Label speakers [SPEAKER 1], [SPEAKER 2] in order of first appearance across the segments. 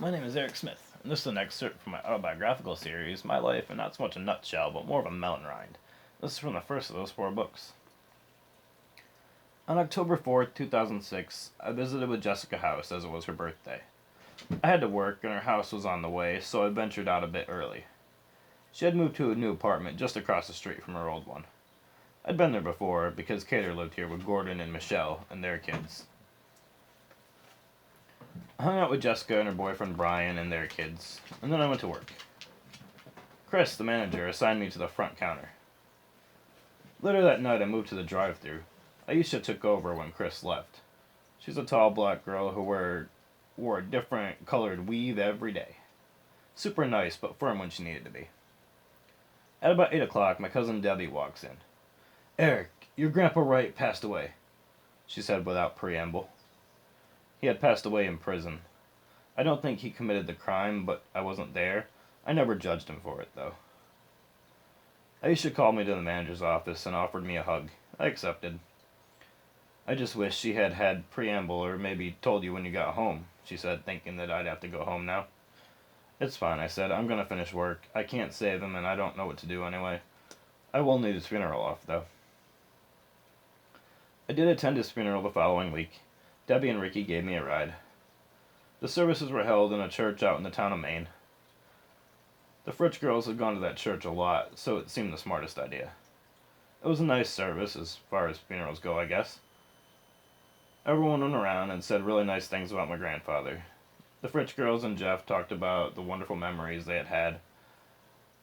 [SPEAKER 1] My name is Eric Smith, and this is an excerpt from my autobiographical series, My Life in Not So Much a Nutshell, but more of a Melon Rind. This is from the first of those 4 books. On October 4th, 2006, I visited with Jessica House as it was her birthday. I had to work, and her house was on the way, so I ventured out a bit early. She had moved to a new apartment just across the street from her old one. I'd been there before, because Cater lived here with Gordon and Michelle and their kids. I hung out with Jessica and her boyfriend Brian and their kids, and then I went to work. Chris, the manager, assigned me to the front counter. Later that night, I moved to the drive-thru. Aisha took over when Chris left. She's a tall black girl who wore a different colored weave every day. Super nice, but firm when she needed to be. At about 8 o'clock, my cousin Debbie walks in. "Eric, your Grandpa Wright passed away," she said without preamble. He had passed away in prison. I don't think he committed the crime, but I wasn't there. I never judged him for it, though. Aisha called me to the manager's office and offered me a hug. I accepted. "I just wish she had had preamble or maybe told you when you got home," she said, thinking that I'd have to go home now. "It's fine," I said. "I'm gonna finish work. I can't save him, and I don't know what to do anyway. I will need his funeral off, though." I did attend his funeral the following week. Debbie and Ricky gave me a ride. The services were held in a church out in the town of Maine. The Fritch girls had gone to that church a lot, so it seemed the smartest idea. It was a nice service, as far as funerals go, I guess. Everyone went around and said really nice things about my grandfather. The Fritch girls and Jeff talked about the wonderful memories they had had.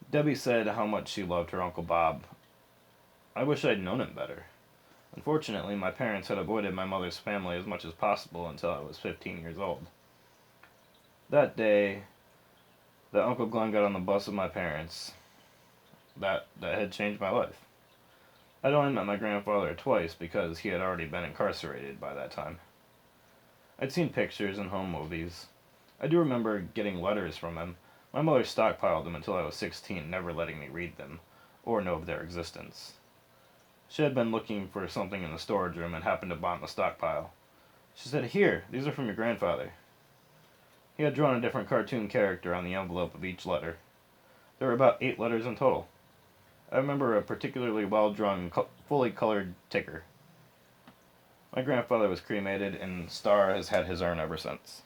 [SPEAKER 1] Debbie said how much she loved her Uncle Bob. I wish I'd known him better. Unfortunately, my parents had avoided my mother's family as much as possible until I was 15 years old. That day that Uncle Glenn got on the bus with my parents, that had changed my life. I'd only met my grandfather twice because he had already been incarcerated by that time. I'd seen pictures and home movies. I do remember getting letters from him. My mother stockpiled them until I was 16, never letting me read them or know of their existence. She had been looking for something in the storage room and happened to bomb the stockpile. She said, "Here, these are from your grandfather." He had drawn a different cartoon character on the envelope of each letter. There were about 8 letters in total. I remember a particularly well-drawn, fully colored ticker. My grandfather was cremated, and Star has had his urn ever since.